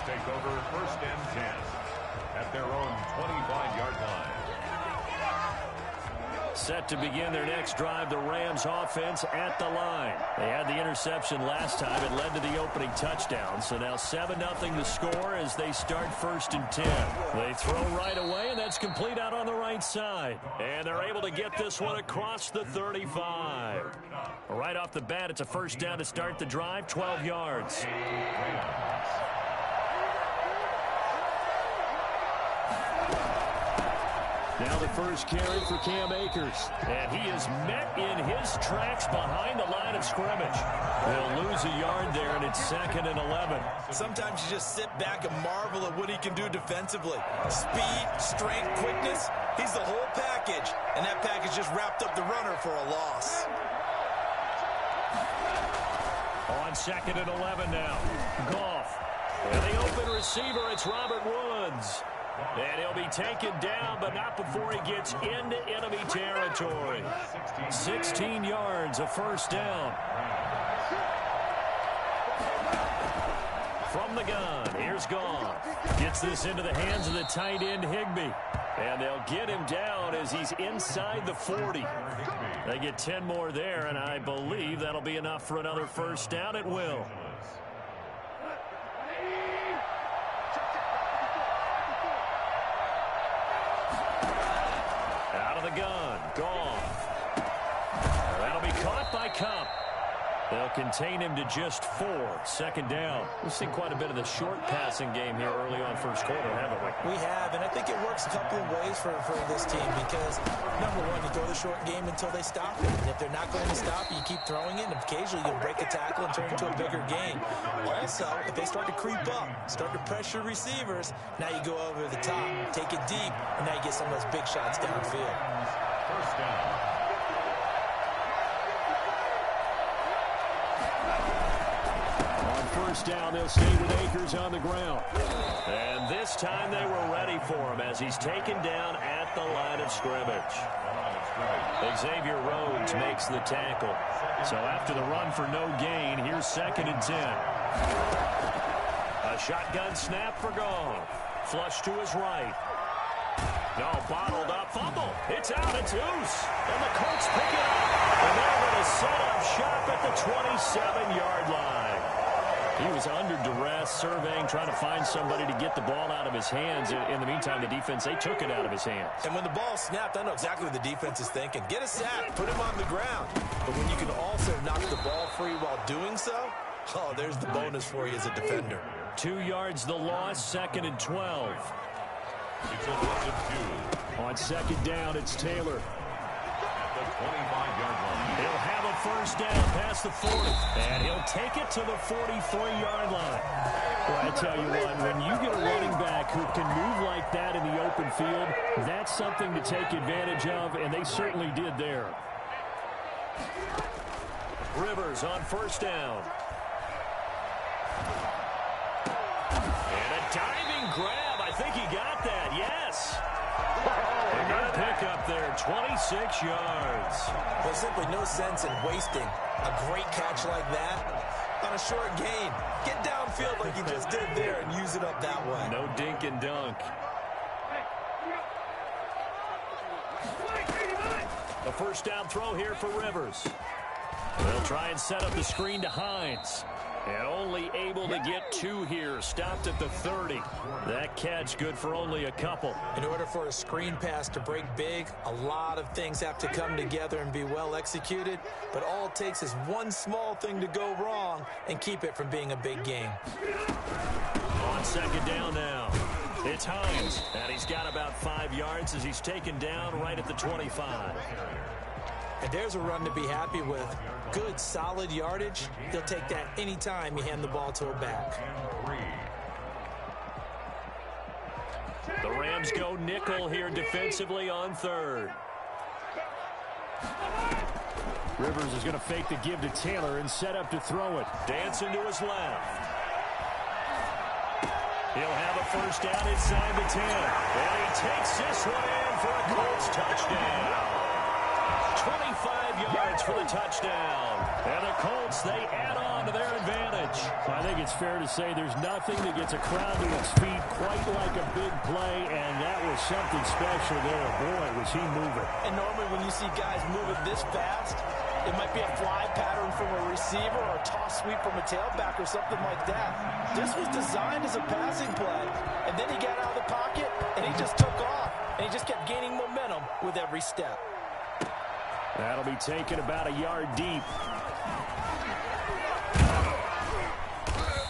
take over 1st and 10 at their own 25-yard line. Set to begin their next drive, the Rams offense at the line. They had the interception last time. It led to the opening touchdown. So now 7-0 the score as they start 1st and 10. They throw right away, and that's complete out on the right side. And they're able to get this one across the 35. Right off the bat, it's a 1st down to start the drive, 12 yards. Now the first carry for Cam Akers. And he is met in his tracks behind the line of scrimmage. They'll lose a yard there, and it's 2nd and 11. Sometimes you just sit back and marvel at what he can do defensively. Speed, strength, quickness. He's the whole package. And that package just wrapped up the runner for a loss. On 2nd and 11 now. Goff. And the open receiver, it's Robert Woods. And he'll be taken down, but not before he gets into enemy territory. 16 yards, a 1st down. From the gun, here's Goff. Gets this into the hands of the tight end, Higbee. And they'll get him down as he's inside the 40. They get 10 more there, and I believe that'll be enough for another 1st down. It will. Gun, Goff. That'll be caught by Cup. They'll contain him to just 4. 2nd down. We've seen quite a bit of the short passing game here early on 1st quarter, haven't we? We have, and I think it works a couple of ways for this team because, number one, you throw the short game until they stop it. And if they're not going to stop, you keep throwing it, and occasionally you'll break a tackle and turn it into a bigger game. Also, if they start to creep up, start to pressure receivers, now you go over the top, take it deep, and now you get some of those big shots downfield. 1st down. First down, they'll stay with Akers on the ground. And this time they were ready for him as he's taken down at the line of scrimmage. Xavier Rhodes makes the tackle. So after the run for no gain, here's 2nd and 10. A shotgun snap for Goff. Flush to his right. No, bottled up, fumble. It's out, it's loose. And the Colts pick it up. And they're going to set up shop at the 27-yard line. He was under duress, surveying, trying to find somebody to get the ball out of his hands. In the meantime, the defense, they took it out of his hands. And when the ball snapped, I know exactly what the defense is thinking. Get a sack, put him on the ground. But when you can also knock the ball free while doing so, oh, there's the bonus for you as a defender. 2 yards the loss, 2nd and 12. It's a 1st and 2. On 2nd down, it's Taylor. At the 25-yard line. He'll have a 1st down past the 40. And he'll take it to the 43-yard line. Well, I tell you what, when you get a running back who can move like that in the open field, that's something to take advantage of, and they certainly did there. Rivers on 1st down. And a diving grab. I think he got that, yes. They got a pickup there, 26 yards. There's simply no sense in wasting a great catch like that on a short gain. Get downfield like you just did there and use it up that way. No dink and dunk. A 1st down throw here for Rivers. They'll try and set up the screen to Hines. And only able to get 2 here. Stopped at the 30. That catch good for only a couple. In order for a screen pass to break big, a lot of things have to come together and be well executed. But all it takes is one small thing to go wrong and keep it from being a big game. On 2nd down now. It's Hines. And he's got about 5 yards as he's taken down right at the 25. And there's a run to be happy with. Good, solid yardage. He'll take that anytime you hand the ball to a back. The Rams go nickel here defensively on 3rd. Rivers is going to fake the give to Taylor and set up to throw it. Dancing to his left. He'll have a 1st down inside the 10. And he takes this one in for a Colts touchdown. 25 yards for the touchdown. And the Colts, they add on to their advantage. I think it's fair to say there's nothing that gets a crowd to its feet quite like a big play, and that was something special there. Boy, was he moving. And normally when you see guys moving this fast, it might be a fly pattern from a receiver or a toss sweep from a tailback or something like that. This was designed as a passing play, and then he got out of the pocket, and he just took off, and he just kept gaining momentum with every step. That'll be taken about a yard deep.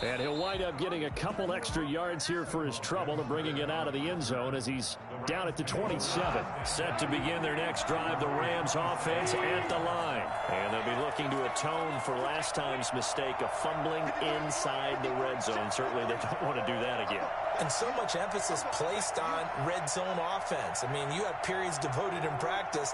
And he'll wind up getting a couple extra yards here for his trouble and bringing it out of the end zone as he's down at the 27. Set to begin their next drive, the Rams offense at the line. And they'll be looking to atone for last time's mistake of fumbling inside the red zone. Certainly they don't want to do that again. And so much emphasis placed on red zone offense. I mean, you have periods devoted in practice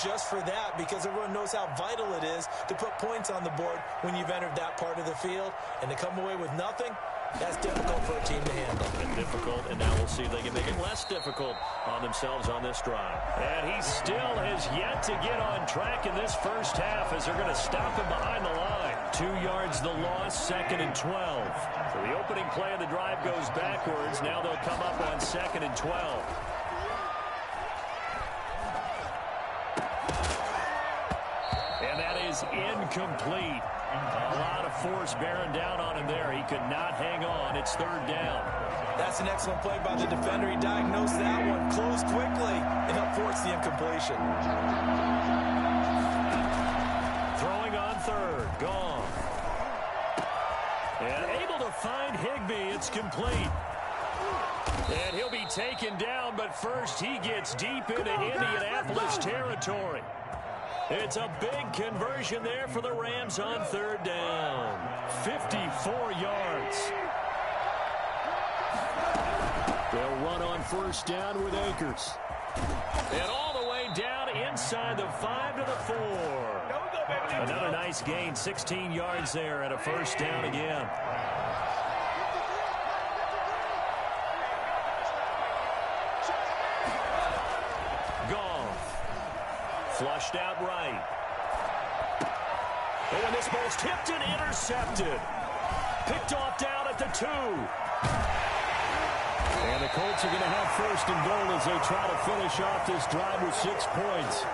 just for that because everyone knows how vital it is to put points on the board when you've entered that part of the field. And to come away with nothing, that's difficult for a team to handle. And difficult, and now we'll see if they can make it less difficult on themselves on this drive. And he still has yet to get on track in this first half as they're going to stop him behind the line. 2 yards the loss, 2nd and 12. So the opening play of the drive goes backwards. Now they'll come up on 2nd and 12. And that is incomplete. A lot of force bearing down on him there. He could not hang on. It's 3rd down. That's an excellent play by the defender. He diagnosed that one, closed quickly, and helped force the incompletion. Throwing on 3rd. Gone. And able to find Higbee. It's complete. And he'll be taken down, but first he gets deep into Indianapolis territory. It's a big conversion there for the Rams on 3rd down. 54 yards. They'll run on 1st down with Akers. And all the way down inside the 5 to the 4. Another nice gain, 16 yards there and a 1st down again. Flushed out right. Oh, and this ball's tipped and intercepted. Picked off down at the 2. And the Colts are going to have 1st and goal as they try to finish off this drive with 6 points.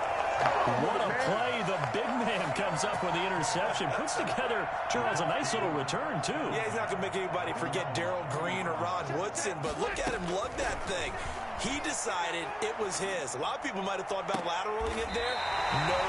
What a play. The big man comes up with the interception. Puts together, Charles, a nice little return, too. Yeah, he's not going to make anybody forget Darrell Green or Rod Woodson, but look at him lug that thing. He decided it was his. A lot of people might have thought about lateraling it there. No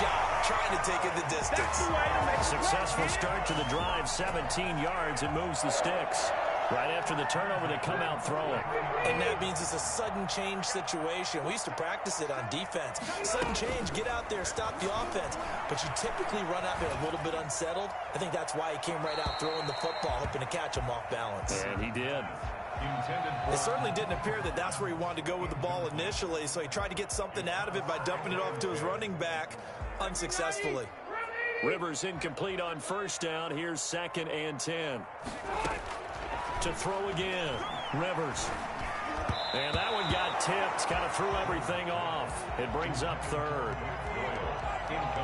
shot. Trying to take it the distance. That's the way to make successful start to the drive, 17 yards, and moves the sticks. Right after the turnover, they come out throwing. And that means it's a sudden change situation. We used to practice it on defense. Sudden change, get out there, stop the offense. But you typically run out there a little bit unsettled. I think that's why he came right out throwing the football, hoping to catch him off balance. And he did. It certainly didn't appear that that's where he wanted to go with the ball initially, so he tried to get something out of it by dumping it off to his running back unsuccessfully. Rivers incomplete on 1st down. Here's 2nd and 10. To throw again. Rivers. And that one got tipped. Kind of threw everything off. It brings up 3rd.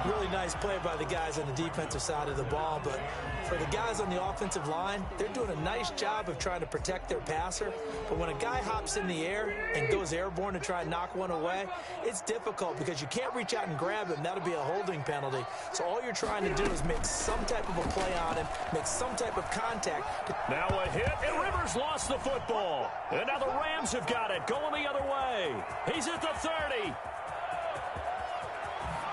Really nice play by the guys on the defensive side of the ball, but for the guys on the offensive line, they're doing a nice job of trying to protect their passer. But when a guy hops in the air and goes airborne to try and knock one away, it's difficult because you can't reach out and grab him. That'll be a holding penalty. So all you're trying to do is make some type of a play on him, make some type of contact. Now a hit, and Rivers lost the football. And now the Rams have got it, going the other way. He's at the 30.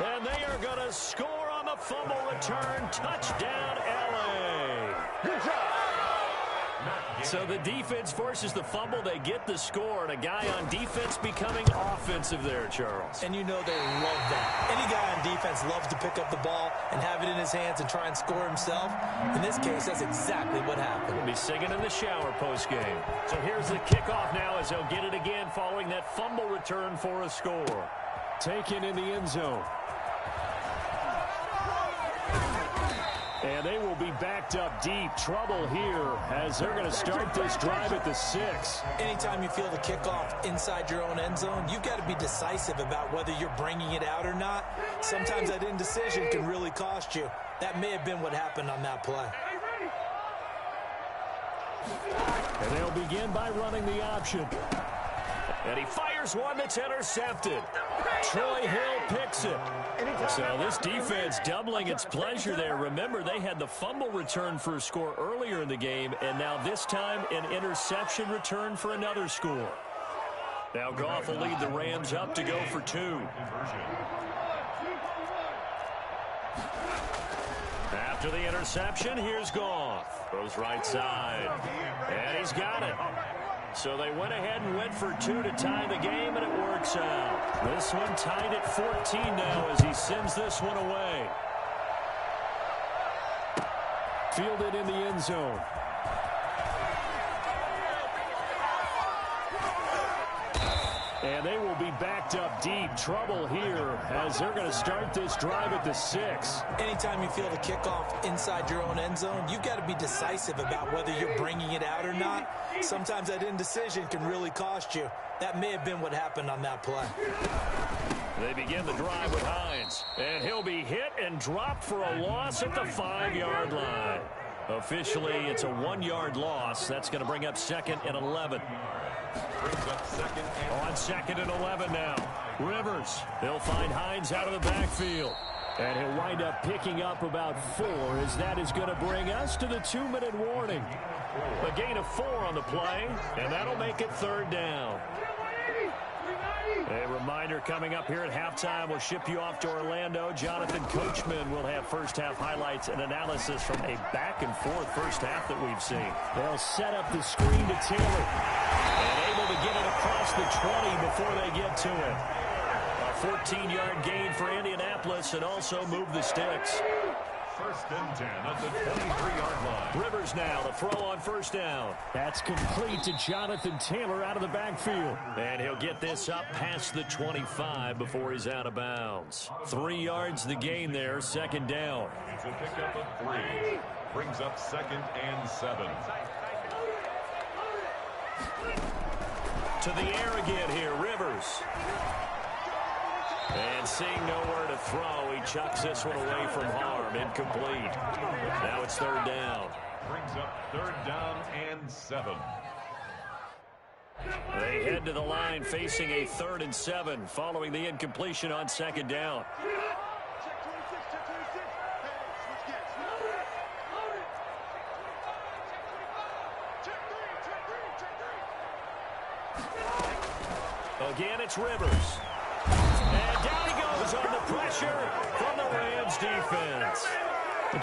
And they are going to score on the fumble return. Touchdown, L.A. Good job. So the defense forces the fumble. They get the score, and a guy on defense becoming offensive there, Charles. And you know they love that. Any guy on defense loves to pick up the ball and have it in his hands and try and score himself. In this case, that's exactly what happened. He'll be singing in the shower post-game. So here's the kickoff now as they'll get it again following that fumble return for a score. Taken in the end zone. And they will be backed up deep. Trouble here as they're going to start this drive at the 6. Anytime you feel the kickoff inside your own end zone, you've got to be decisive about whether you're bringing it out or not. Sometimes that indecision can really cost you. That may have been what happened on that play. And they'll begin by running the option. And he fires one that's intercepted. Troy Hill picks it. So this defense doubling its pleasure there. Remember, they had the fumble return for a score earlier in the game, and now this time an interception return for another score. Now Goff will lead the Rams up to go for 2. After the interception, here's Goff. Goes right side. And he's got it. So they went ahead and went for 2 to tie the game, and it works out. This one tied at 14 now as he sends this one away. Fielded in the end zone. And they will be backed up deep. Trouble here as they're going to start this drive at the 6. Anytime you feel the kickoff inside your own end zone, you've got to be decisive about whether you're bringing it out or not. Sometimes that indecision can really cost you. That may have been what happened on that play. They begin the drive with Hines. And he'll be hit and dropped for a loss at the 5-yard line. Officially, it's a 1-yard loss. That's going to bring up 2nd and 11. On 2nd and 11 now. Rivers. They'll find Hines out of the backfield. And he'll wind up picking up about 4 as that is going to bring us to the 2-minute warning. A gain of 4 on the play, and that'll make it 3rd down. A reminder coming up here at halftime. We'll ship you off to Orlando. Jonathan Coachman will have first-half highlights and analysis from a back-and-forth first half that we've seen. They'll set up the screen to Taylor. And able to get it across the 20 before they get to it. A 14-yard gain for Indianapolis and also move the sticks. 1st and 10 at the 23-yard line. Rivers now to throw on 1st down. That's complete to Jonathan Taylor out of the backfield. And he'll get this up past the 25 before he's out of bounds. 3 yards the gain there, 2nd down. It's a pickup of 3. Brings up 2nd and 7. To the air again here, Rivers. And seeing nowhere to throw, he chucks this one away from harm. Incomplete. Now it's 3rd down. Brings up 3rd down and 7. They head to the line facing a 3rd and 7 following the incompletion on 2nd down. Again, it's Rivers. And down he goes on the pressure from the Rams defense.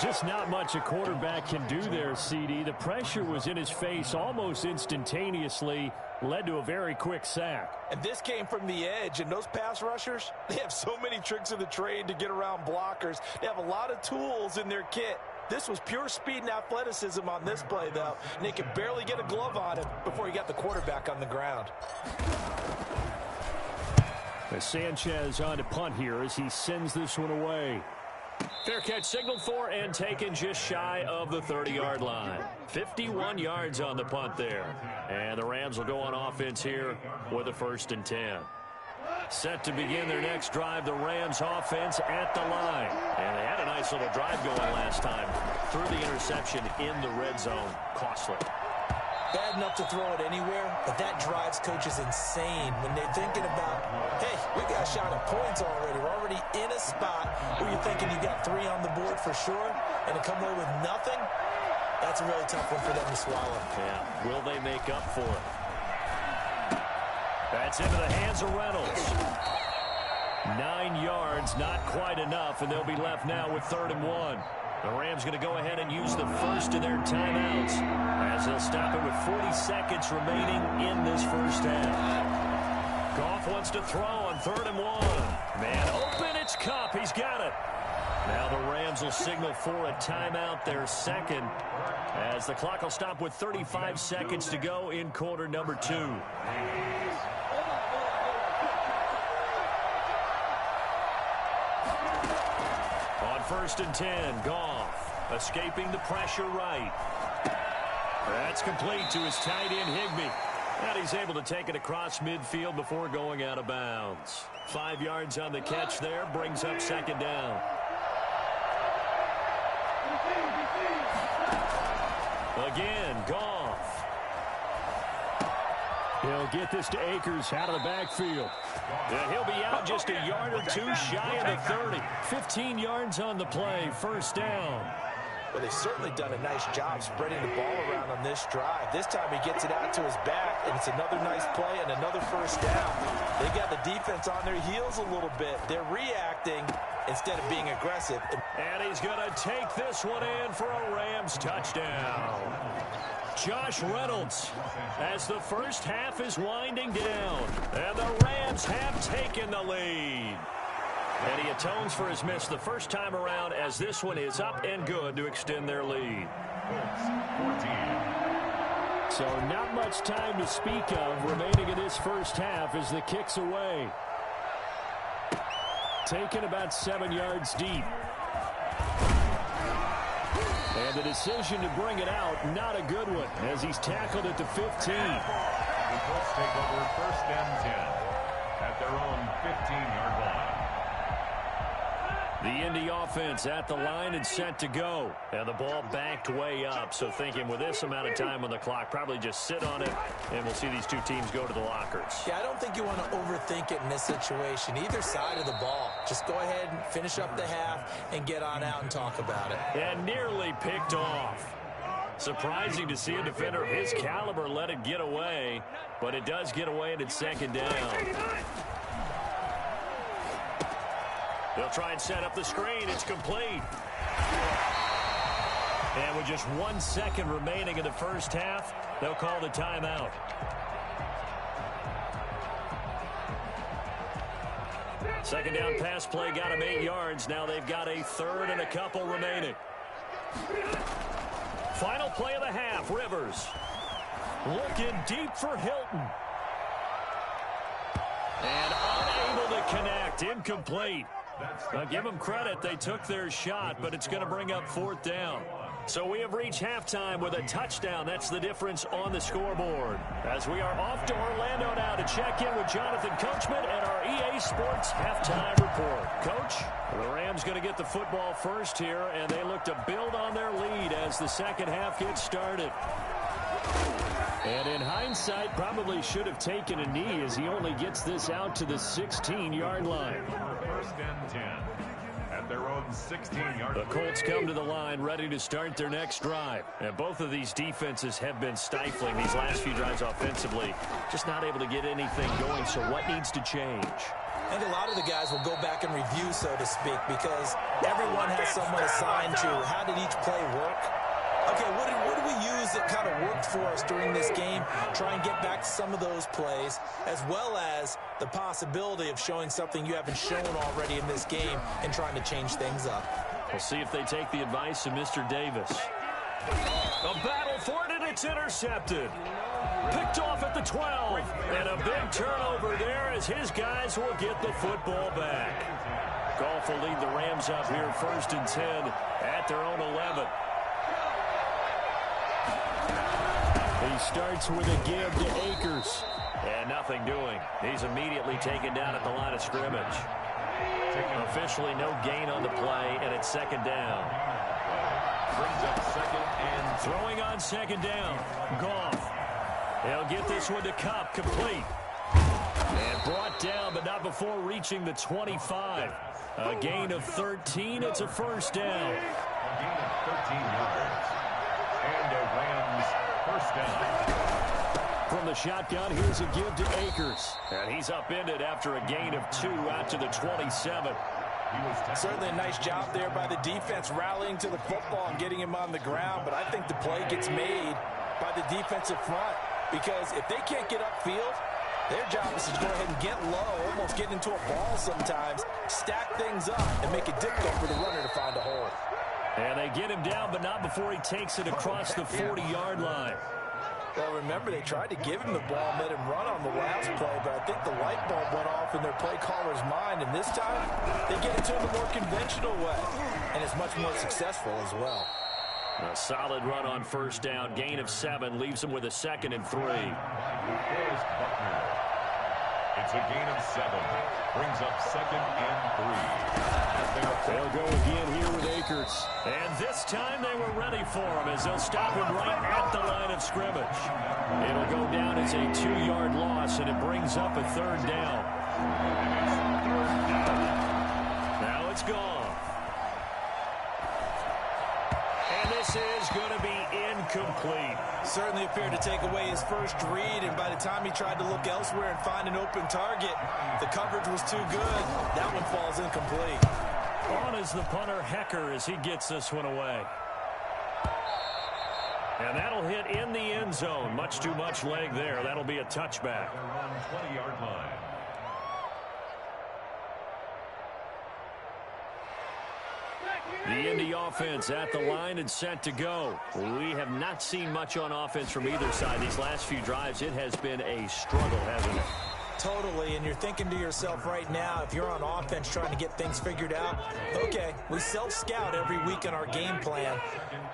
Just not much a quarterback can do there, CD. The pressure was in his face almost instantaneously, led to a very quick sack. And this came from the edge, and those pass rushers, they have so many tricks of the trade to get around blockers. They have a lot of tools in their kit. This was pure speed and athleticism on this play, though, and they could barely get a glove on him before he got the quarterback on the ground. Sanchez on to punt here as he sends this one away. Fair catch signaled for and taken just shy of the 30-yard line. 51 yards on the punt there. And the Rams will go on offense here with a 1st and 10. Set to begin their next drive, the Rams offense at the line. And they had a nice little drive going last time. Threw the interception in the red zone. Costly. Bad enough to throw it anywhere, but that drives coaches insane when they're thinking about, hey, we got a shot at points already. We're already in a spot where you're thinking you got 3 on the board for sure, and to come away with nothing, that's a really tough one for them to swallow. Yeah, will they make up for it? That's into the hands of Reynolds. 9 yards, not quite enough, and they'll be left now with 3rd and 1. The Rams going to go ahead and use the first of their timeouts as they'll stop it with 40 seconds remaining in this first half. Goff wants to throw on 3rd and 1. Man open, it's Kupp. He's got it. Now the Rams will signal for a timeout, their 2nd, as the clock will stop with 35 seconds to go in quarter number 2. On 1st and 10, Goff. Escaping the pressure right. That's complete to his tight end, Higbee. And he's able to take it across midfield before going out of bounds. 5 yards on the catch there, brings up second down. Again, Goff. He'll get this to Akers out of the backfield. Yeah, he'll be out just a yard or two shy of the 30. 15 yards on the play, first down. Well, they've certainly done a nice job spreading the ball around on this drive. This time he gets it out to his back, and it's another nice play and another first down. They got the defense on their heels a little bit. They're reacting instead of being aggressive. And he's going to take this one in for a Rams touchdown. Josh Reynolds as the first half is winding down. And the Rams have taken the lead. And he atones for his miss the first time around as this one is up and good to extend their lead. So not much time to speak of remaining in this first half as the kick's away. Taken about 7 yards deep. And the decision to bring it out, not a good one, as he's tackled at the 15. The Colts take over first and 10 at their own 15-yard line. The Indy offense at the line and set to go. And the ball backed way up. So thinking with this amount of time on the clock, probably just sit on it, and we'll see these two teams go to the lockers. Yeah, I don't think you want to overthink it in this situation. Either side of the ball. Just go ahead and finish up the half and get on out and talk about it. And nearly picked off. Surprising to see a defender of his caliber let it get away, but it does get away and it's second down. They'll try and set up the screen. It's complete. And with just 1 second remaining in the first half, they'll call the timeout. Second down pass play got him 8 yards. Now they've got a third and a couple remaining. Final play of the half, Rivers. Looking deep for Hilton. And unable to connect. Incomplete. Now give them credit. They took their shot, but it's going to bring up fourth down. So we have reached halftime with a touchdown. That's the difference on the scoreboard. As we are off to Orlando now to check in with Jonathan Coachman and our EA Sports halftime report. Coach, the Rams going to get the football first here, and they look to build on their lead as the second half gets started. And in hindsight, probably should have taken a knee as he only gets this out to the 16-yard line. First and 10 at their own 16-yard line. The Colts come to the line ready to start their next drive. And both of these defenses have been stifling these last few drives offensively. Just not able to get anything going, so what needs to change? I think a lot of the guys will go back and review, so to speak, because everyone has someone assigned to how did each play work. Okay, what did we use that kind of worked for us during this game? Try and get back to some of those plays, as well as the possibility of showing something you haven't shown already in this game and trying to change things up. We'll see if they take the advice of Mr. Davis. A battle for it, and it's intercepted. Picked off at the 12. And a big turnover there as his guys will get the football back. Goff will lead the Rams up here first and 10 at their own 11. He starts with a give to Akers. And nothing doing. He's immediately taken down at the line of scrimmage. Officially no gain on the play, and it's second down. Brings up second and throwing on second down. Goff. He'll get this one to Kupp, complete. And brought down, but not before reaching the 25. A gain of 13. It's a first down. a gain of 13 yards. And a Rams first down. From the shotgun, here's a give to Akers. And he's upended after a gain of 2 out to the 27. Certainly a nice job there by the defense rallying to the football and getting him on the ground, but I think the play gets made by the defensive front because if they can't get upfield, their job is to go ahead and get low, almost get into a ball sometimes, stack things up, and make it difficult for the runner to find a hole. And they get him down, but not before he takes it across the 40-yard line. Well, remember, they tried to give him the ball and let him run on the last play, but I think the light bulb went off in their play caller's mind, and this time they get it to him the more conventional way, and it's much more successful as well. A solid run on first down. Gain of 7 leaves them with a 2nd and 3. It's a gain of 7. Brings up 2nd and 3. They'll go again here with Akers. And this time they were ready for him as they'll stop him right at the line of scrimmage. It'll go down as a 2-yard loss, and it brings up a 3rd down. Now it's gone. And this is going to be incomplete. Certainly appeared to take away his first read, and by the time he tried to look elsewhere and find an open target, the coverage was too good. That one falls incomplete. On is the punter, Hecker, as he gets this one away. And that'll hit in the end zone. Much too much leg there. That'll be a touchback. 20-yard line. The Indy offense at the line and set to go. We have not seen much on offense from either side. These last few drives, it has been a struggle, hasn't it? Totally, and you're thinking to yourself right now, if you're on offense trying to get things figured out, okay, we self-scout every week on our game plan.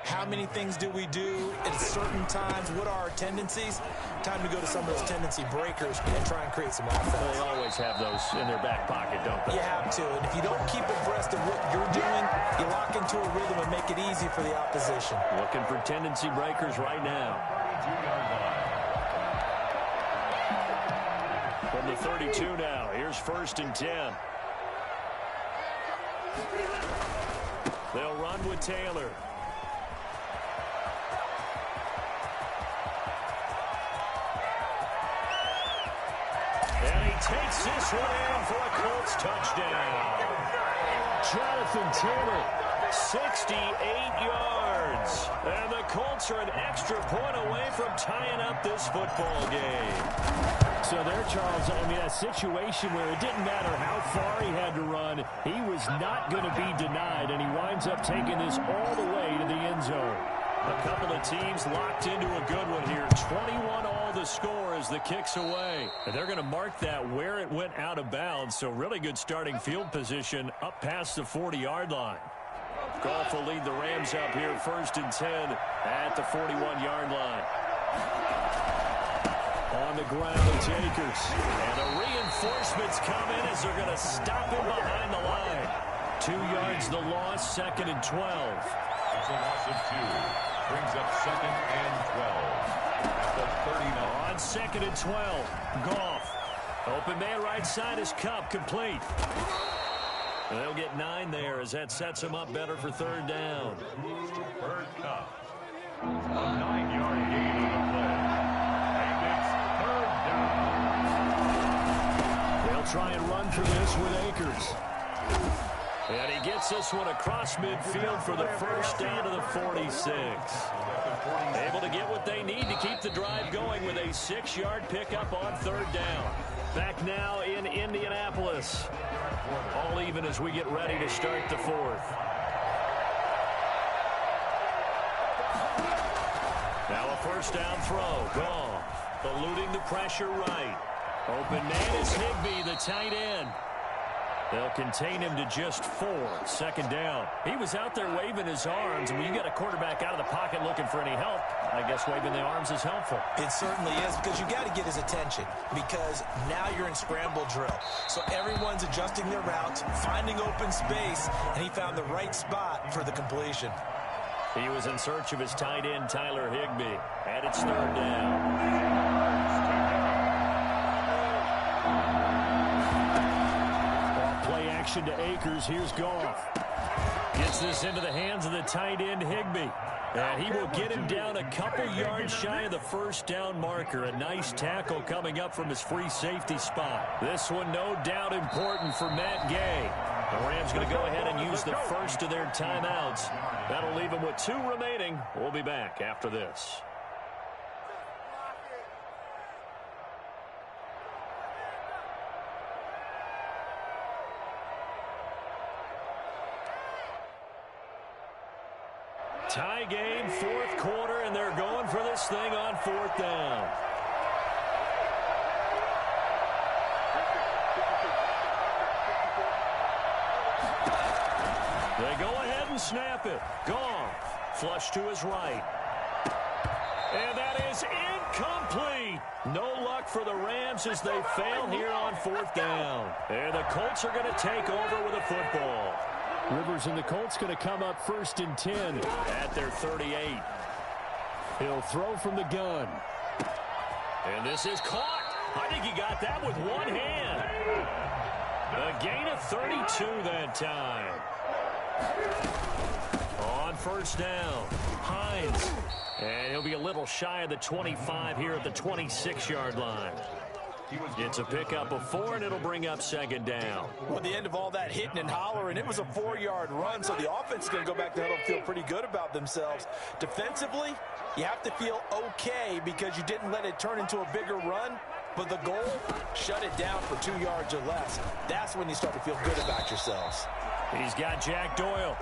How many things do we do at certain times? What are our tendencies? Time to go to some of those tendency breakers and try and create some offense. They always have those in their back pocket, don't they? You have to, and if you don't keep abreast of what you're doing, you lock into a rhythm and make it easy for the opposition. Looking for tendency breakers right now. 32-yard line. From the 32 now, here's 1st and 10. They'll run with Taylor. And he takes this one in for a Colts touchdown. Jonathan Taylor, 68 yards. And the Colts are an extra point away from tying up this football game. So there, Charles, I mean, a situation where it didn't matter how far he had to run, he was not going to be denied, and he winds up taking this all the way to the end zone. A couple of teams locked into a good one here. 21 all the score as the kick's away. And they're going to mark that where it went out of bounds, so really good starting field position up past the 40-yard line. Goff will lead the Rams up here 1st and 10 at the 41-yard line. On the ground, it's Akers. And the reinforcements come in as they're going to stop him behind the line. 2 yards the loss, 2nd and 12. It's a loss of 2. Brings up 2nd and 12. At the 39. On 2nd and 12, Goff. Open man right side is Kupp, complete. And they'll get 9 there as that sets him up better for 3rd down. Bird Kupp. A 9-yard gain on the play. They'll try and run for this with Akers. And he gets this one across midfield for the 1st down to the 46. Able to get what they need to keep the drive going with a 6-yard pickup on 3rd down. Back now in Indianapolis. All even as we get ready to start the 4th. Now a 1st down throw. Goff eluding the pressure right. Open man is Higbee, the tight end. They'll contain him to just 4. 2nd down. He was out there waving his arms. When you get a quarterback out of the pocket looking for any help, I guess waving the arms is helpful. It certainly is, because you got to get his attention, because now you're in scramble drill. So everyone's adjusting their routes, finding open space, and he found the right spot for the completion. He was in search of his tight end, Tyler Higbee. And it's 3rd down. Play action to Akers. Here's Goff. Gets this into the hands of the tight end, Higbee. And he will get him down a couple yards shy of the 1st down marker. A nice tackle coming up from his free safety spot. This one no doubt important for Matt Gay. The Rams going to go ahead and use the first of their timeouts. That'll leave them with 2 remaining. We'll be back after this. Tie game, fourth quarter, and they're going for this thing on fourth down. They go ahead and snap it. Goff, flush to his right. And that is incomplete. No luck for the Rams as they fail here on fourth down. And the Colts are going to take over with a football. Rivers and the Colts going to come up 1st and 10 at their 38. He'll throw from the gun. And this is caught. I think he got that with one hand. A gain of 32 that time. On first down, Hines. And he'll be a little shy of the 25 here at the 26-yard line. It's a pickup of 4, and it'll bring up second down. Well, at the end of all that hitting and hollering, it was a 4-yard run, so the offense is going to go back to huddle and feel pretty good about themselves. Defensively, you have to feel okay because you didn't let it turn into a bigger run, but the goal, shut it down for 2 yards or less. That's when you start to feel good about yourselves. He's got Jack Doyle.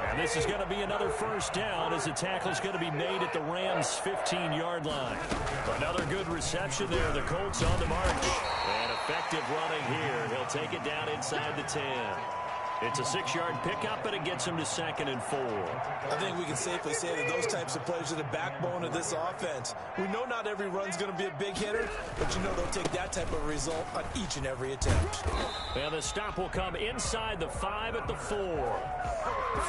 And this is going to be another first down as the tackle is going to be made at the Rams' 15-yard line. Another good reception there. The Colts on the march. And effective running here. He'll take it down inside the 10. It's a 6-yard pickup, and it gets him to 2nd and 4. I think we can safely say that those types of plays are the backbone of this offense. We know not every run's going to be a big hitter, but you know they'll take that type of result on each and every attempt. And the stop will come inside the 5 at the 4.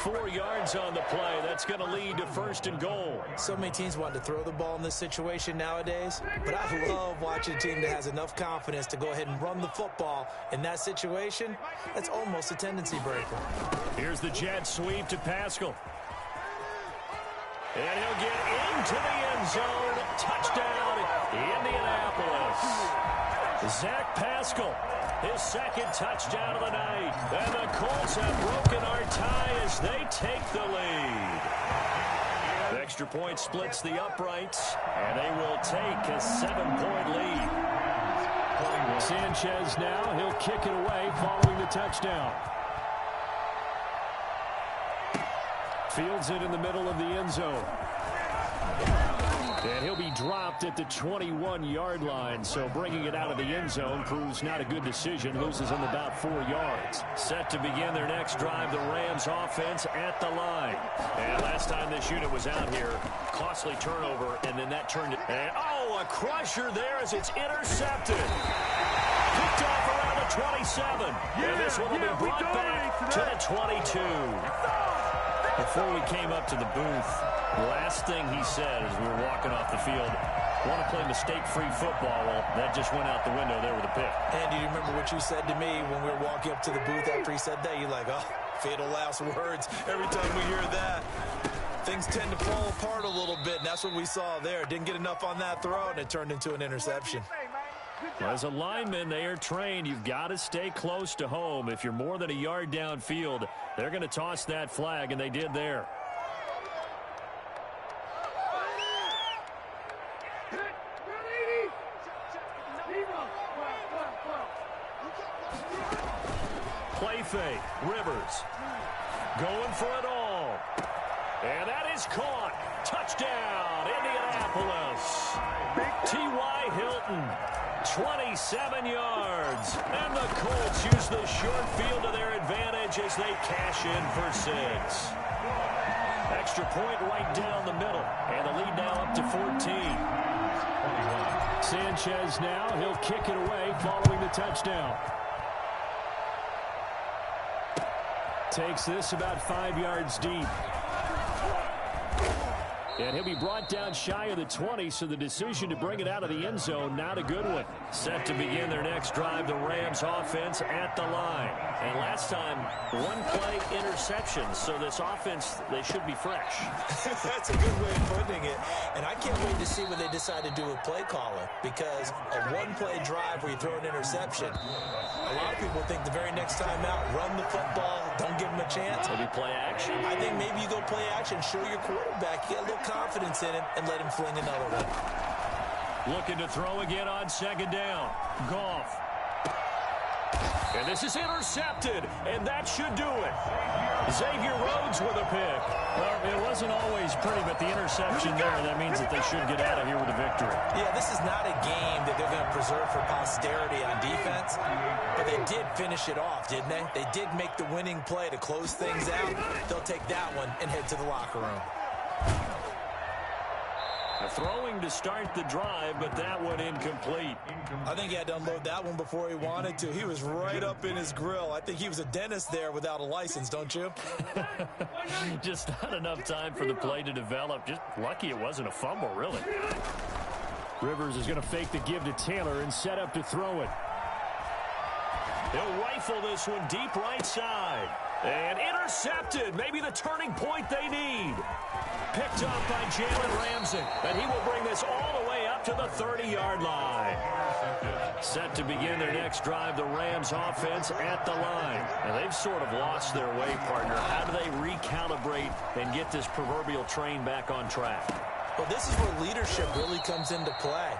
4 yards on the play. That's going to lead to 1st and goal. So many teams want to throw the ball in this situation nowadays, but I love watching a team that has enough confidence to go ahead and run the football. In that situation, that's almost a tendency breaker. Here's the jet sweep to Pascal. And he'll get into the end zone. Touchdown, Indianapolis. Zach Pascal, his 2nd touchdown of the night. And the Colts have broken our tie as they take the lead. The extra point splits the uprights, and they will take a 7-point lead. Sanchez now, he'll kick it away following the touchdown. Fields it in the middle of the end zone. And he'll be dropped at the 21-yard line, so bringing it out of the end zone proves not a good decision. Loses him about 4 yards. Set to begin their next drive, the Rams offense at the line. And last time this unit was out here, costly turnover, and then that turned it. And, a crusher there as it's intercepted. Picked off around the 27. And this one will be brought back to the 22. Before we came up to the booth, the last thing he said as we were walking off the field, want to play mistake-free football. Well, that just went out the window there with a pick. And do you remember what you said to me when we were walking up to the booth after he said that? You're like, oh, fatal last words. Every time we hear that, things tend to fall apart a little bit, and that's what we saw there. Didn't get enough on that throw, and it turned into an interception. As a lineman, they are trained. You've got to stay close to home. If you're more than a yard downfield, they're going to toss that flag, and they did there. Play fake. Rivers going for it all. And that is caught. Touchdown, Indianapolis. T.Y. Hilton, 27 yards. And the Colts use the short field to their advantage as they cash in for 6. Extra point right down the middle. And the lead now up to 14. Sanchez now, he'll kick it away following the touchdown. Takes this about 5 yards deep. And he'll be brought down shy of the 20, so the decision to bring it out of the end zone, not a good one. Set to begin their next drive, the Rams offense at the line. And last time, 1-play interception, so this offense, they should be fresh. That's a good way of putting it. And I can't wait to see what they decide to do with play calling, because a 1-play drive where you throw an interception, a lot of people think the very next time out, run the football, don't give them a chance. Maybe play action. I think maybe you go play action, show your quarterback, get a little confidence in him, and let him fling another one. Looking to throw again on second down. Goff. And this is intercepted, and that should do it. Xavier Rhodes with a pick. Well, it wasn't always pretty, but the interception there, that means that they should get out of here with a victory. Yeah, this is not a game that they're going to preserve for posterity on defense, but they did finish it off, didn't they? They did make the winning play to close things out. They'll take that one and head to the locker room. Throwing to start the drive, but that one incomplete. I think he had to unload that one before he wanted to. He was right up in his grill. I think he was a dentist there without a license, don't you? Just not enough time for the play to develop. Just lucky it wasn't a fumble, really. Rivers is going to fake the give to Taylor and set up to throw it. He'll rifle this one deep right side. And intercepted. Maybe the turning point they need. Picked up by Jalen Ramsey. And he will bring this all the way up to the 30-yard line. Set to begin their next drive, the Rams offense at the line. And they've sort of lost their way, partner. How do they recalibrate and get this proverbial train back on track? Well, this is where leadership really comes into play.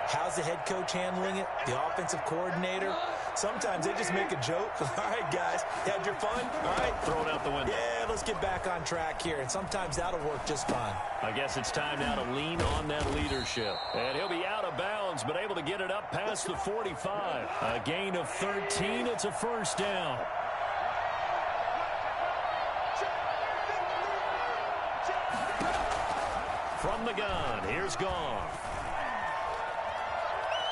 How's the head coach handling it? The offensive coordinator? Sometimes they just make a joke. All right, guys, you had your fun? All right. Throw it out the window. Yeah, let's get back on track here. And sometimes that'll work just fine. I guess it's time now to lean on that leadership. And he'll be out of bounds, but able to get it up past the 45. A gain of 13. It's a first down. From the gun, here's Goff.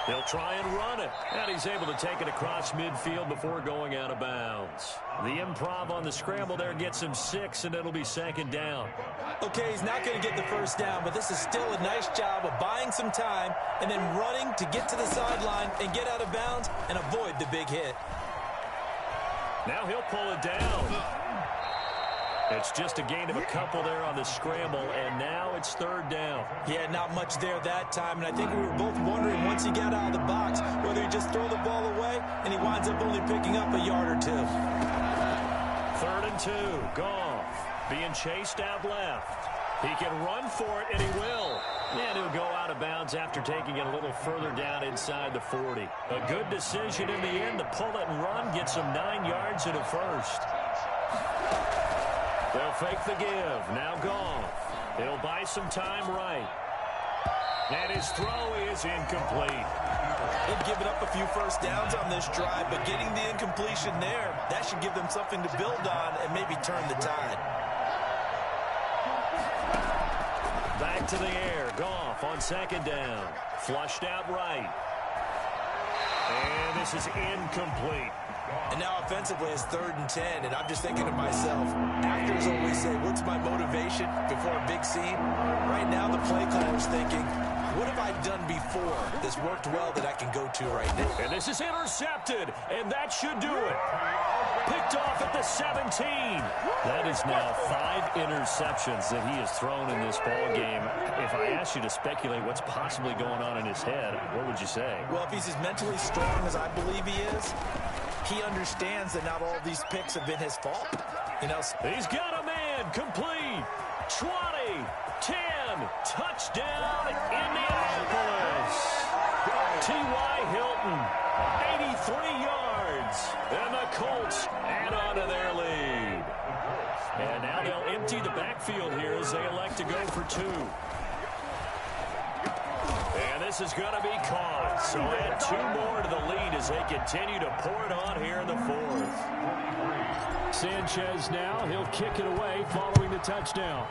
He'll try and run it. And he's able to take it across midfield before going out of bounds. The improv on the scramble there gets him 6, and it'll be second down. Okay, he's not going to get the first down, but this is still a nice job of buying some time and then running to get to the sideline and get out of bounds and avoid the big hit. Now he'll pull it down. It's just a gain of a couple there on the scramble, and now it's third down. Yeah, not much there that time, and I think we were both wondering once he got out of the box whether he just throw the ball away and he winds up only picking up a yard or two. 3rd and 2, Goff being chased out left. He can run for it, and he will. And he'll go out of bounds after taking it a little further down inside the 40. A good decision in the end to pull it and run, gets him 9 yards and a first. They'll fake the give. Now Goff. He'll buy some time right. And his throw is incomplete. They've given up a few first downs on this drive, but getting the incompletion there, that should give them something to build on and maybe turn the tide. Back to the air. Goff on second down. Flushed out right. And this is incomplete. And now offensively it's 3rd and 10, and I'm just thinking to myself, actors always say, what's my motivation before a big scene? Right now the play caller's thinking, what have I done before that's worked well that I can go to right now? And this is intercepted, and that should do it. Picked off at the 17. That is now 5 interceptions that he has thrown in this ball game. If I asked you to speculate what's possibly going on in his head, what would you say? Well, if he's as mentally strong as I believe he is, he understands that not all of these picks have been his fault. You know, he's got a man complete. 20, 10, touchdown, Indianapolis. T.Y. Hilton, 83 yards. And the Colts add on to their lead. And now they'll empty the backfield here as they elect to go for 2. And this is going to be caught. So add 2 more to the lead as they continue to pour it on here in the 4th. Sanchez now, he'll kick it away following the touchdown.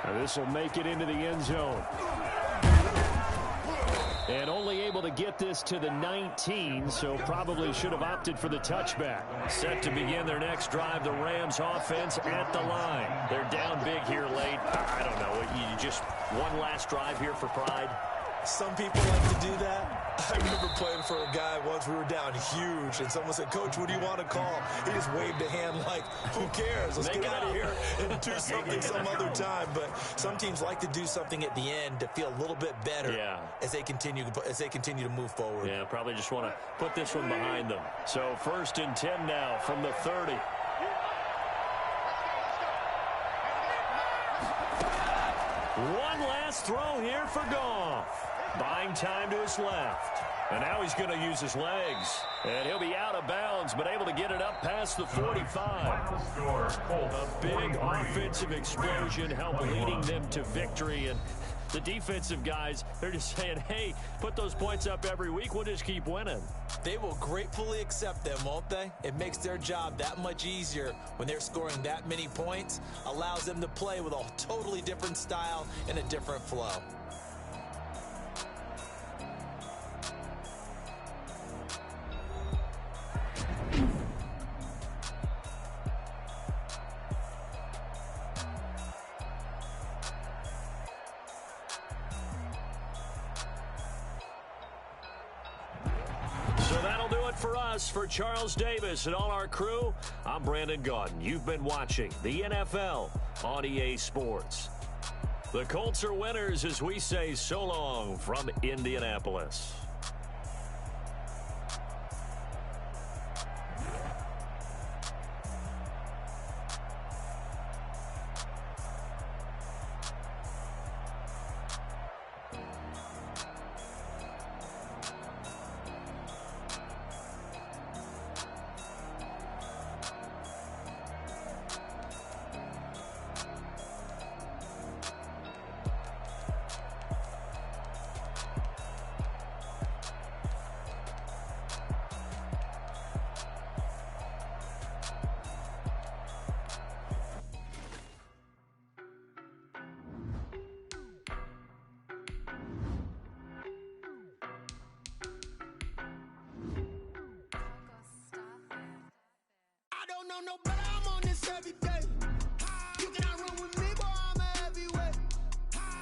Now this will make it into the end zone. And only able to get this to the 19, so probably should have opted for the touchback. Set to begin their next drive, the Rams offense at the line. They're down big here late. I don't know. You just one last drive here for pride? Some people like to do that. I remember playing for a guy once. We were down huge, and someone said, Coach, what do you want to call? He just waved a hand like, who cares? Let's get out of here and do something some other time. But some teams like to do something at the end to feel a little bit better as they continue to move forward. Yeah, probably just want to put this one behind them. So 1st and 10 now from the 30. One last throw here for Goff. Buying time to his left. And now he's going to use his legs. And he'll be out of bounds, but able to get it up past the 45. A big offensive explosion helped leading them to victory. And the defensive guys, they're just saying, hey, put those points up every week. We'll just keep winning. They will gratefully accept them, won't they? It makes their job that much easier when they're scoring that many points. Allows them to play with a totally different style and a different flow. For us, for Charles Davis and all our crew, I'm Brandon Gaudin. You've been watching the NFL on EA Sports. The Colts are winners as we say so long from Indianapolis. No, but I'm on this every day. You cannot run with me, boy, I'm a heavyweight.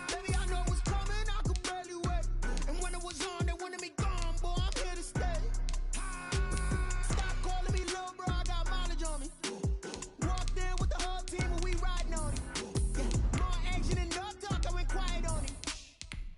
Baby, I know what's coming, I could barely wait. And when it was on, they wanted me gone, boy, I'm here to stay. Stop calling me little bro, I got mileage on me. Walked in with the whole team and we riding on it. Yeah. More action and no talk, I went quiet on it.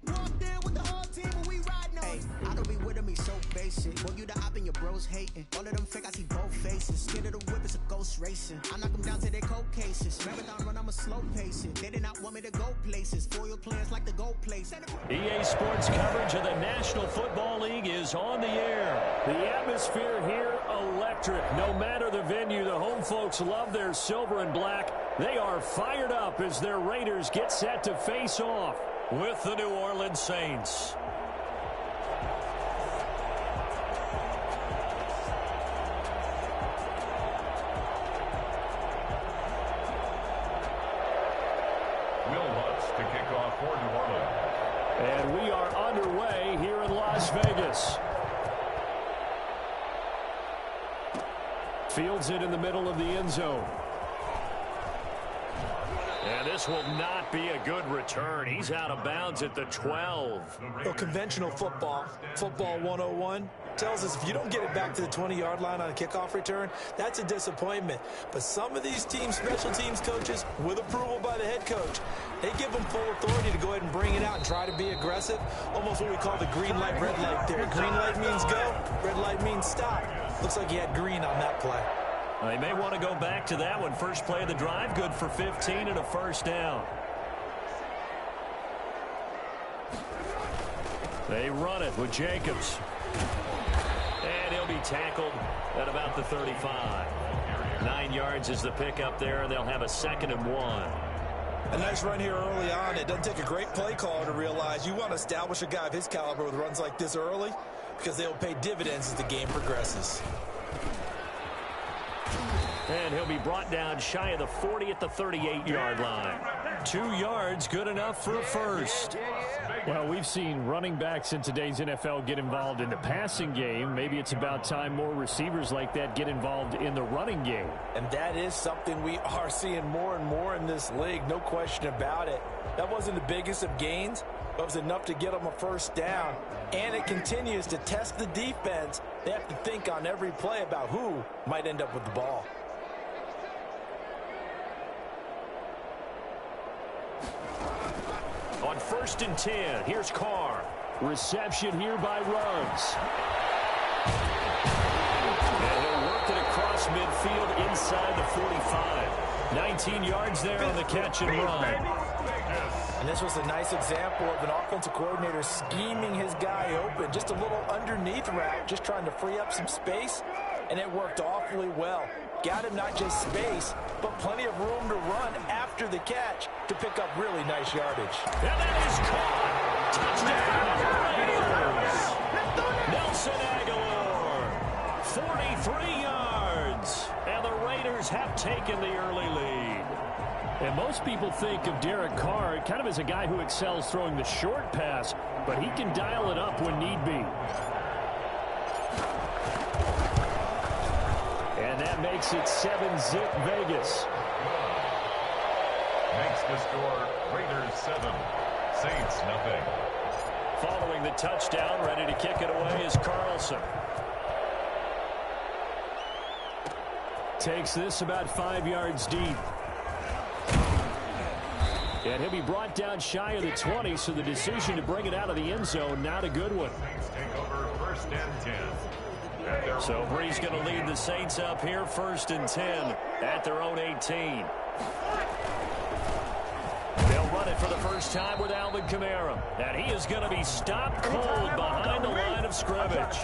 Walked in with the whole team and we riding on it. I don't be with me so basic. Boy, you the op and your bros hating. All of them fake, I see both faces. Scared of the whip, it's a ghost racing. I knock them down to their cold cases. Marathon run, I'm a slow pacing. They did not want me to go places. Foil plans like the go place. EA Sports coverage of the National Football League is on the air. The atmosphere here, electric. No matter the venue, the home folks love their silver and black. They are fired up as their Raiders get set to face off with the New Orleans Saints. To kick off for New Orleans. And we are underway here in Las Vegas. Fields it in the middle of the end zone. And this will not be a good return. He's out of bounds at the 12. Well, conventional football 101, tells us if you don't get it back to the 20-yard line on a kickoff return, that's a disappointment. But some of these teams, special teams coaches, with approval by the head coach, they give them full authority to go ahead and bring it out and try to be aggressive. Almost what we call the green light, red light there. Green light means go, red light means stop. Looks like he had green on that play. They may want to go back to that one. First play of the drive, good for 15 and a first down. They run it with Jacobs. And he'll be tackled at about the 35. 9 yards is the pickup there, and they'll have a 2nd and 1. A nice run here early on. It doesn't take a great play caller to realize you want to establish a guy of his caliber with runs like this early because they'll pay dividends as the game progresses. And he'll be brought down shy of the 40 at the 38-yard line. 2 yards, good enough for a first. Well, we've seen running backs in today's NFL get involved in the passing game. Maybe it's about time more receivers like that get involved in the running game. And that is something we are seeing more and more in this league, no question about it. That wasn't the biggest of gains, but it was enough to get them a first down. And it continues to test the defense. They have to think on every play about who might end up with the ball. On 1st and 10, here's Carr. Reception here by Ruggs. And he'll work it across midfield inside the 45. 19 yards there on the catch and run. And this was a nice example of an offensive coordinator scheming his guy open. Just a little underneath route, just trying to free up some space, and it worked awfully well. Got him not just space, but plenty of room to run after the catch to pick up really nice yardage. And that is caught. Touchdown, Raiders. Nelson Aguilar, 43 yards. And the Raiders have taken the early lead. And most people think of Derek Carr kind of as a guy who excels throwing the short pass, but he can dial it up when need be. And that makes it 7-zip Vegas. Makes the score Raiders 7, Saints nothing. Following the touchdown, ready to kick it away is Carlson. Takes this about 5 yards deep. And he'll be brought down shy of the 20, so the decision to bring it out of the end zone, not a good one. Saints take over 1st and 10. So Bree's going to lead the Saints up here 1st and 10 at their own 18. They'll run it for the first time with Alvin Kamara. And he is going to be stopped cold behind the line of scrimmage.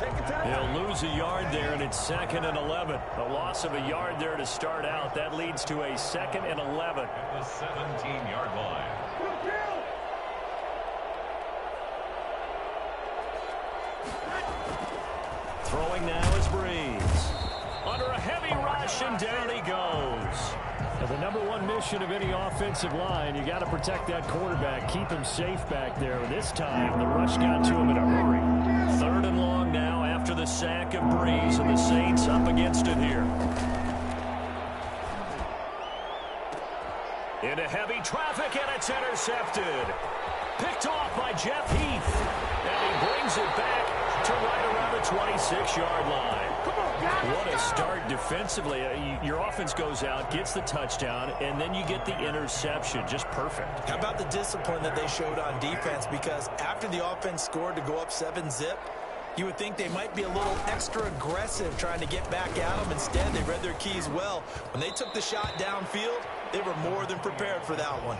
He'll lose a yard there, and it's 2nd and 11. A loss of a yard there to start out. That leads to a 2nd and 11. At the 17-yard line. Throwing now is Breeze. Under a heavy rush, and down he goes. And the number one mission of any offensive line, you got to protect that quarterback, keep him safe back there. This time, the rush got to him in a hurry. 3rd and long now after the sack of Breeze, and the Saints up against it here. Into heavy traffic, and it's intercepted. Picked off by Jeff Heath. And he brings it back to right around the 26-yard line. What a start defensively. Your offense goes out, gets the touchdown, and then you get the interception. Just perfect. How about the discipline that they showed on defense? Because after the offense scored to go up 7-zip, you would think they might be a little extra aggressive trying to get back at them. Instead, they read their keys well. When they took the shot downfield, they were more than prepared for that one.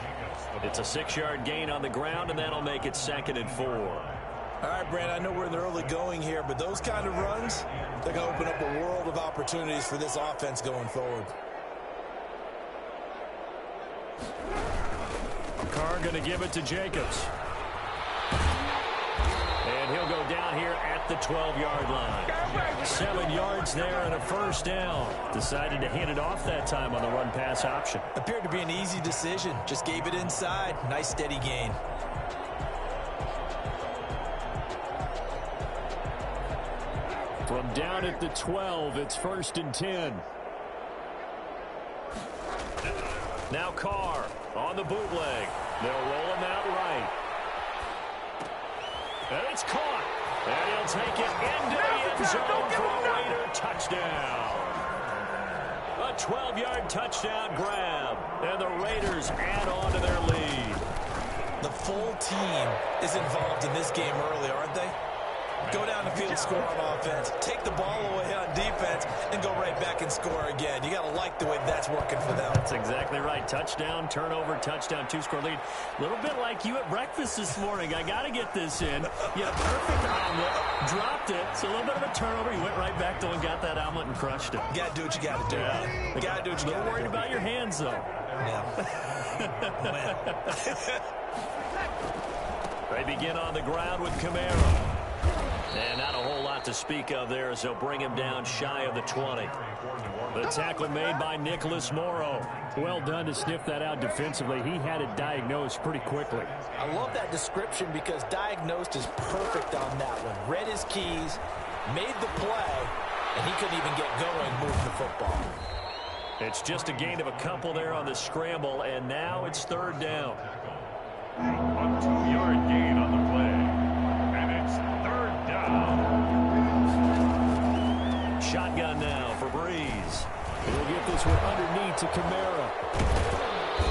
It's a 6-yard gain on the ground, and that'll make it 2nd and 4. All right, Brand, I know we're in the early going here, but those kind of runs, they're going to open up a world of opportunities for this offense going forward. Carr going to give it to Jacobs. And he'll go down here at the 12-yard line. 7 yards there and a 1st down. Decided to hand it off that time on the run-pass option. Appeared to be an easy decision. Just gave it inside. Nice steady gain. From down at the 12, it's 1st and 10. Now Carr on the bootleg. They'll roll him out right. And it's caught. And he'll take it into the end zone for a Raider touchdown. A 12-yard touchdown grab. And the Raiders add on to their lead. The full team is involved in this game early, aren't they? Go down the field, score on offense. Take the ball away on defense, and go right back and score again. You got to like the way that's working for them. That's exactly right. Touchdown, turnover, touchdown, 2-score lead. A little bit like you at breakfast this morning. I got to get this in. You had a perfect omelet, dropped it. It's a little bit of a turnover. You went right back to and got that omelet and crushed it. You got to do what you got to do. Yeah. You got to do what you got to do. A little worried about your hands, though. Yeah. They begin on the ground with Kamara. And not a whole lot to speak of there as they'll bring him down shy of the 20. The tackle made by Nicholas Morrow. Well done to sniff that out defensively. He had it diagnosed pretty quickly. I love that description because diagnosed is perfect on that one. Read his keys, made the play, and he couldn't even get going moving the football. It's just a gain of a couple there on the scramble, and now it's 3rd down. A 2-yard gain on the play. And it's 3rd down. Shotgun now for Breeze. We'll get this one underneath to Kamara.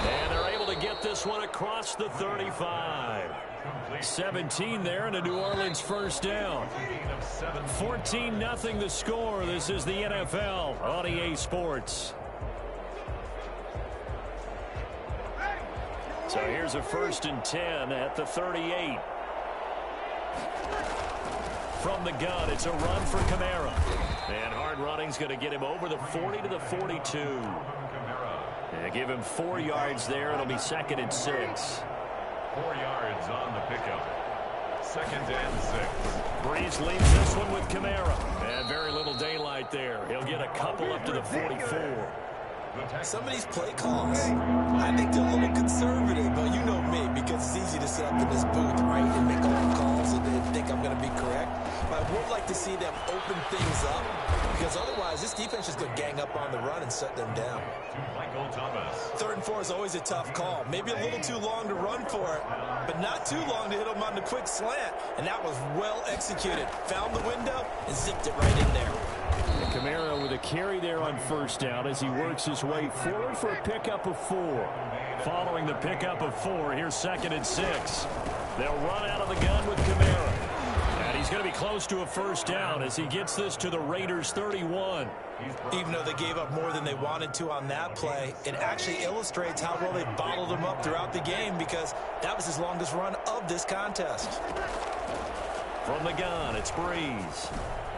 And they're able to get this one across the 35. 17 there and a New Orleans 1st down. 14-0 the score. This is the NFL on EA Sports. So here's a 1st and 10 at the 38. From the gun, it's a run for Kamara. And hard running's going to get him over the 40 to the 42. And give him 4 yards there. It'll be 2nd and 6. 4 yards on the pickup. 2nd and 6. Breeze leads this one with Kamara. And very little daylight there. He'll get a couple up to the 44. Some of these play calls, I think they're a little conservative, but you know me, because it's easy to sit up in this booth, right, and make all the calls and think I'm going to be correct. But I would like to see them open things up, because otherwise this defense is going to gang up on the run and shut them down. Michael Thomas. 3rd and 4 is always a tough call. Maybe a little too long to run for it, but not too long to hit them on the quick slant. And that was well executed. Found the window and zipped it right in there. And Kamara with a carry there on 1st down as he works his way forward for a pickup of 4. Following the pickup of 4, here's 2nd and 6. They'll run out of the gun with Kamara. And he's going to be close to a 1st down as he gets this to the Raiders' 31. Even though they gave up more than they wanted to on that play, it actually illustrates how well they bottled him up throughout the game, because that was his longest run of this contest. From the gun, it's Breeze.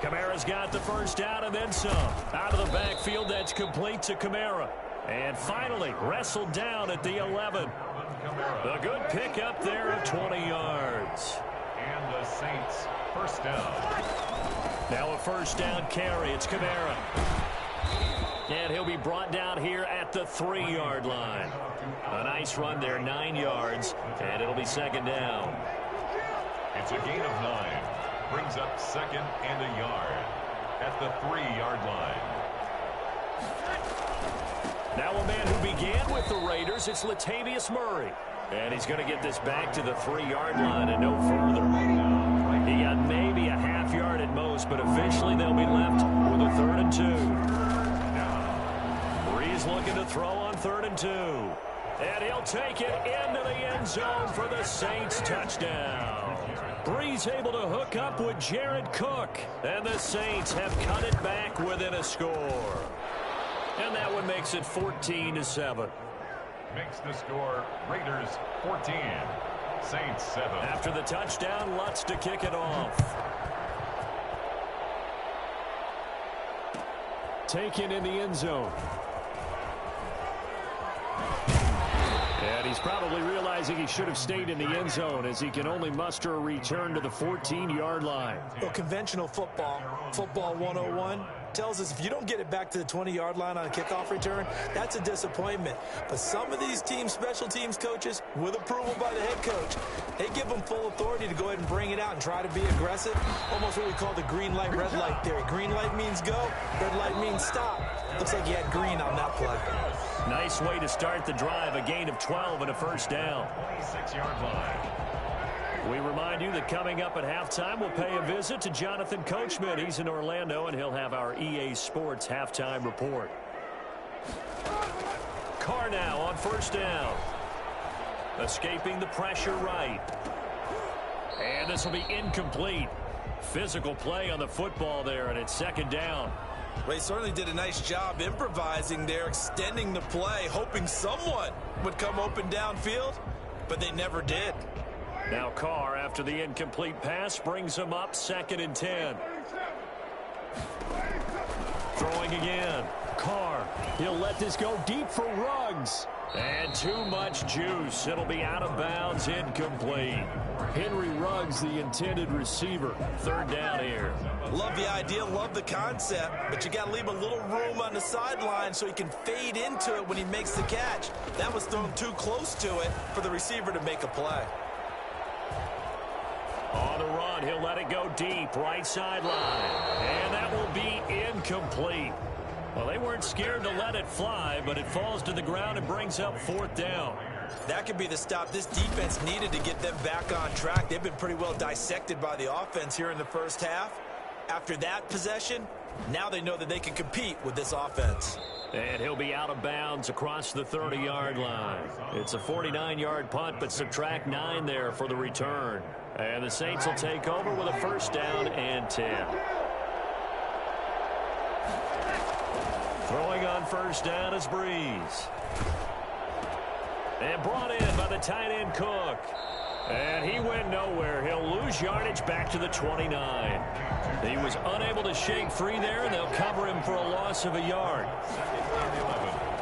Kamara's got the 1st down and then some. Out of the backfield, that's complete to Kamara. And finally, wrestled down at the 11. A good pickup there of 20 yards. And the Saints, 1st down. Now a 1st down carry. It's Kamara. And he'll be brought down here at the 3-yard line. A nice run there, 9 yards. And it'll be 2nd down. It's a gain of 9. Brings up 2nd and a yard at the 3-yard line. Now a man who began with the Raiders, it's Latavius Murray. And he's going to get this back to the 3-yard line and no further. He got maybe a half yard at most, but eventually they'll be left with a 3rd and 2. Breeze looking to throw on 3rd and 2. And he'll take it into the end zone for the Saints touchdown. Breeze able to hook up with Jared Cook. And the Saints have cut it back within a score. And that one makes it 14-7. Makes the score Raiders 14, Saints 7. After the touchdown, Lutz to kick it off. Taken in the end zone. And he's probably realizing he should have stayed in the end zone, as he can only muster a return to the 14-yard line. Well, conventional football 101, tells us if you don't get it back to the 20-yard line on a kickoff return, that's a disappointment. But some of these teams, special teams coaches, with approval by the head coach, they give them full authority to go ahead and bring it out and try to be aggressive. Almost what we call the green light, red light theory. Green light means go, red light means stop. Looks like he had green on that play. Nice way to start the drive, a gain of 12 and a 1st down. 26-yard line. We remind you that coming up at halftime, we'll pay a visit to Jonathan Coachman. He's in Orlando, and he'll have our EA Sports halftime report. Carr now on 1st down. Escaping the pressure right. And this will be incomplete. Physical play on the football there, and it's 2nd down. Well, he certainly did a nice job improvising there, extending the play, hoping someone would come open downfield, but they never did. Now Carr, after the incomplete pass, brings him up 2nd and 10. Throwing again. Carr, he'll let this go deep for Ruggs. And too much juice. It'll be out of bounds, incomplete. Henry Ruggs, the intended receiver. 3rd down here. Love the idea, love the concept, but you got to leave a little room on the sideline so he can fade into it when he makes the catch. That was thrown too close to it for the receiver to make a play. On the run, he'll let it go deep, right sideline. And that will be incomplete. Well, they weren't scared to let it fly, but it falls to the ground and brings up 4th down. That could be the stop this defense needed to get them back on track. They've been pretty well dissected by the offense here in the 1st half. After that possession, now they know that they can compete with this offense. And he'll be out of bounds across the 30-yard line. It's a 49-yard punt, but subtract 9 there for the return. And the Saints will take over with a 1st down and 10. Throwing on 1st down is Breeze. And brought in by the tight end Cook. And he went nowhere. He'll lose yardage back to the 29. He was unable to shake free there, and they'll cover him for a loss of a yard.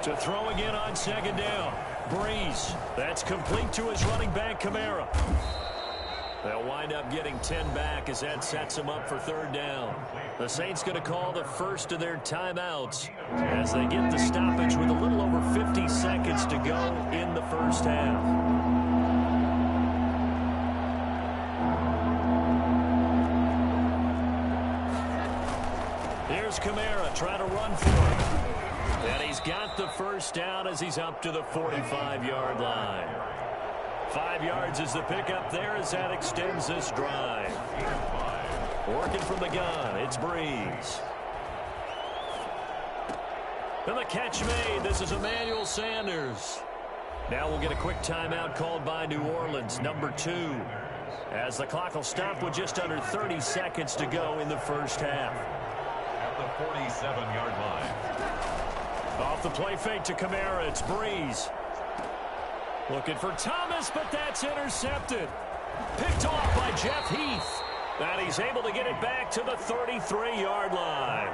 To throw again on second down. Breeze. That's complete to his running back, Kamara. They'll wind up getting 10 back as that sets them up for third down. The Saints going to call the first of their timeouts as they get the stoppage with a little over 50 seconds to go in the first half. Here's Kamara trying to run for it. And he's got the first down as he's up to the 45-yard line. 5 yards is the pickup there as that extends this drive. Working from the gun, it's Breeze. And the catch made. This is Emmanuel Sanders. Now we'll get a quick timeout called by New Orleans, number 2. As the clock will stop with just under 30 seconds to go in the first half. At the 47-yard line. Off the play fake to Kamara, it's Breeze. Looking for Thomas, but that's intercepted. Picked off by Jeff Heath. And he's able to get it back to the 33-yard line.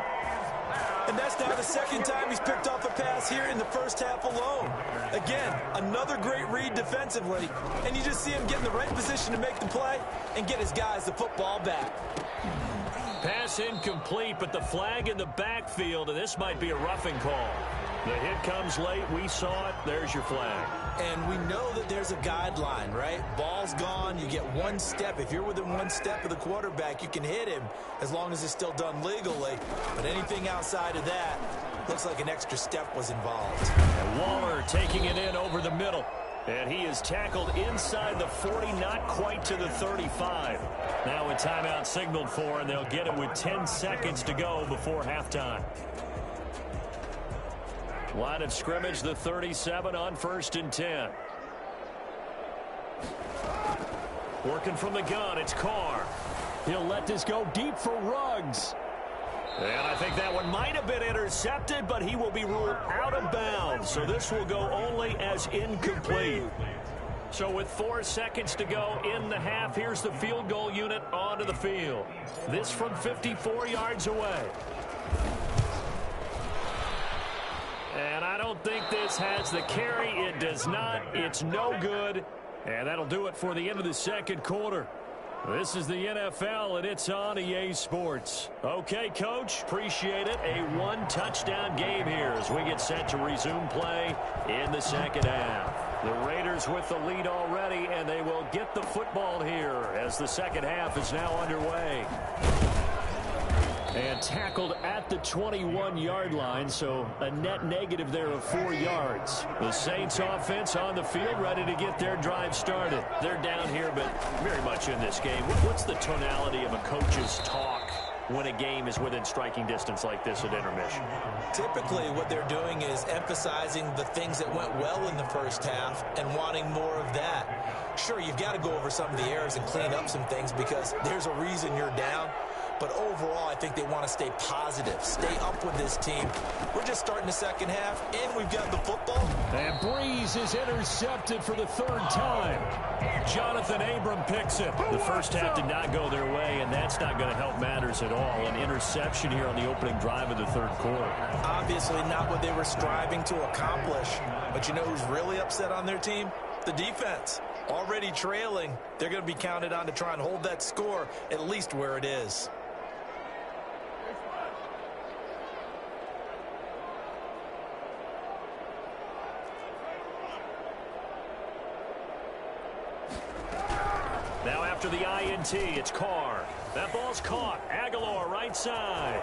And that's now the second time he's picked off a pass here in the first half alone. Again, another great read defensively. And you just see him get in the right position to make the play and get his guys the football back. Pass incomplete, but the flag in the backfield, and this might be a roughing call. The hit comes late. We saw it. There's your flag. And we know that there's a guideline, right? Ball's gone. You get one step. If you're within one step of the quarterback, you can hit him as long as it's still done legally. But anything outside of that, looks like an extra step was involved. And Waller taking it in over the middle. And he is tackled inside the 40, not quite to the 35. Now a timeout signaled for, and they'll get it with 10 seconds to go before halftime. Line of scrimmage, the 37 on 1st and 10. Working from the gun, it's Carr. He'll let this go deep for Ruggs. And I think that one might have been intercepted, but he will be ruled out of bounds. So this will go only as incomplete. So with 4 seconds to go in the half, here's the field goal unit onto the field. This from 54 yards away. And I don't think this has the carry. It does not. It's no good. And that'll do it for the end of the second quarter. This is the NFL, and it's on EA Sports. Okay, Coach, appreciate it. A one-touchdown game here as we get set to resume play in the second half. The Raiders with the lead already, and they will get the football here as the second half is now underway. And tackled at the 21-yard line, so a net negative there of 4 yards. The Saints offense on the field ready to get their drive started. They're down here, but very much in this game. What's the tonality of a coach's talk when a game is within striking distance like this at intermission? Typically, what they're doing is emphasizing the things that went well in the first half and wanting more of that. Sure, you've got to go over some of the errors and clean up some things because there's a reason you're down. But overall, I think they want to stay positive, stay up with this team. We're just starting the second half, and we've got the football. And Breeze is intercepted for the 3rd time. Jonathan Abram picks it. The first half did not go their way, and that's not going to help matters at all. An interception here on the opening drive of the 3rd quarter. Obviously not what they were striving to accomplish. But you know who's really upset on their team? The defense. Already trailing, they're going to be counted on to try and hold that score at least where it is. Now after the INT, it's Carr. That ball's caught. Aguilar right side.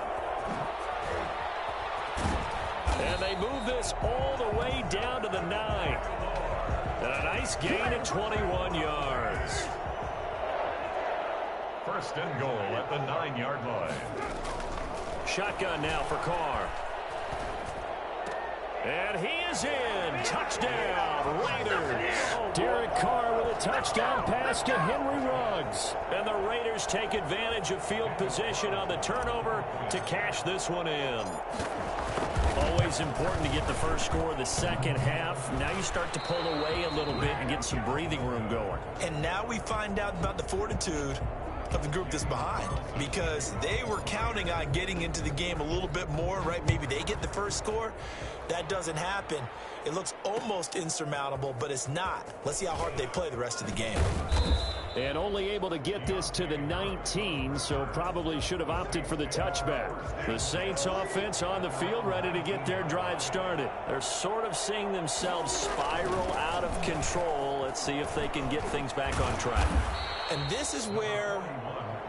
And they move this all the way down to the 9. And a nice gain at 21 yards. 1st and goal at the 9-yard line. Shotgun now for Carr. And he is in. Touchdown, Raiders. Derek Carr with a touchdown pass to Henry Ruggs. And the Raiders take advantage of field position on the turnover to cash this one in. Always important to get the first score of the second half. Now you start to pull away a little bit and get some breathing room going. And now we find out about the fortitude of the group that's behind, because they were counting on getting into the game a little bit more, right? Maybe they get the first score. That doesn't happen. It looks almost insurmountable, but it's not. Let's see how hard they play the rest of the game. And only able to get this to the 19, so probably should have opted for the touchback. The Saints offense on the field, ready to get their drive started. They're sort of seeing themselves spiral out of control. Let's see if they can get things back on track. And this is where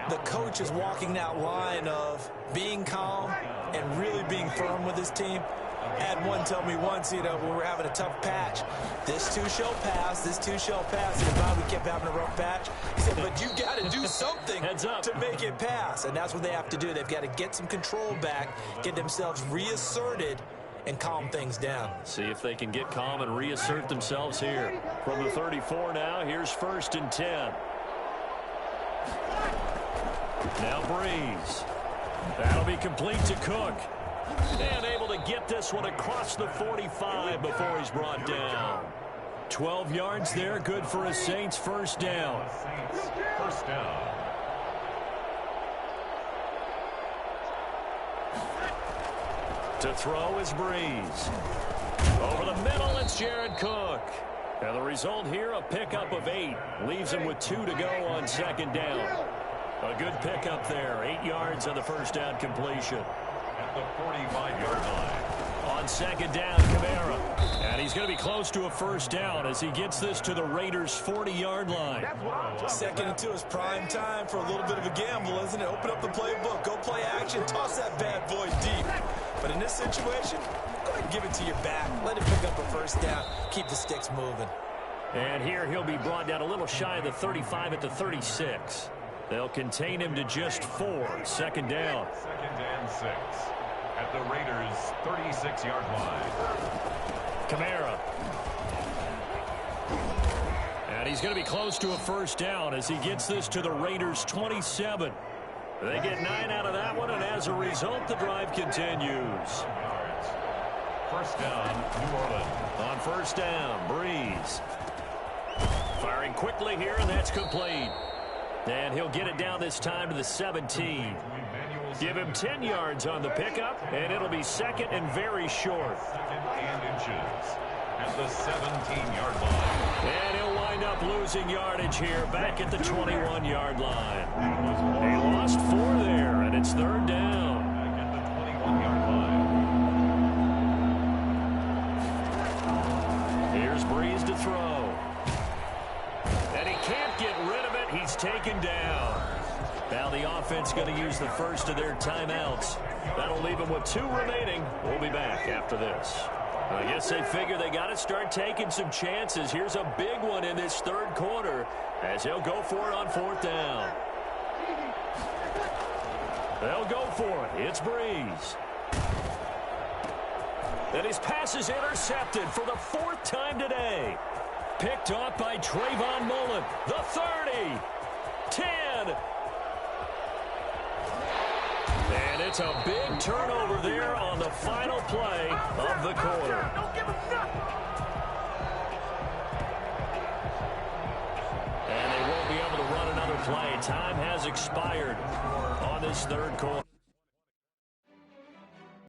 the coach is walking that line of being calm and really being firm with his team. I had one tell me once, when we were having a tough patch, this too shall pass, this too shall pass. And Bob, we kept having a rough patch. He said, but you got to do something to make it pass. And that's what they have to do. They've got to get some control back, get themselves reasserted, and calm things down. See if they can get calm and reassert themselves here. From the 34 now, here's 1st and 10. Now Breeze. That'll be complete to Cook. And able to get this one across the 45 before he's brought down. 12 yards there, good for a Saints first down. First down. To throw is Breeze. Over the middle, it's Jared Cook. And the result here, a pickup of 8. Leaves him with 2 to go on 2nd down. A good pickup there. 8 yards on the first down completion. At the 45-yard line. On 2nd down, Kamara. And he's going to be close to a first down as he gets this to the Raiders' 40-yard line. 2nd and 2 is prime time for a little bit of a gamble, isn't it? Open up the playbook, go play action, toss that bad boy deep. But in this situation, go ahead and give it to your back. Let him pick up a first down. Keep the sticks moving. And here he'll be brought down a little shy of the 35 at the 36. They'll contain him to just 4. 2nd down. 2nd and 6. At the Raiders' 36-yard line. Kamara. And he's going to be close to a first down as he gets this to the Raiders' 27. They get 9 out of that one, and as a result, the drive continues. First down, New Orleans. On 1st down, Breeze. Firing quickly here, and that's complete. And he'll get it down this time to the 17. Give him 10 yards on the pickup, and it'll be 2nd and very short. 2nd and inches at the 17-yard line. And he'll wind up losing yardage here back at the 21-yard line. He lost 4 there, and it's 3rd down. Back at the 21-yard line. Here's Breeze to throw. And he can't get rid of it. He's taken down. Now the offense going to use the first of their timeouts. That'll leave them with 2 remaining. We'll be back after this. I guess they figure they got to start taking some chances. Here's a big one in this 3rd quarter as he'll go for it on 4th down. They'll go for it. It's Breeze. And his pass is intercepted for the 4th time today. Picked off by Trayvon Mullen. The 30. 10. And it's a big turnover there on the final play of the quarter. And they won't be able to run another play. Time has expired on this 3rd quarter.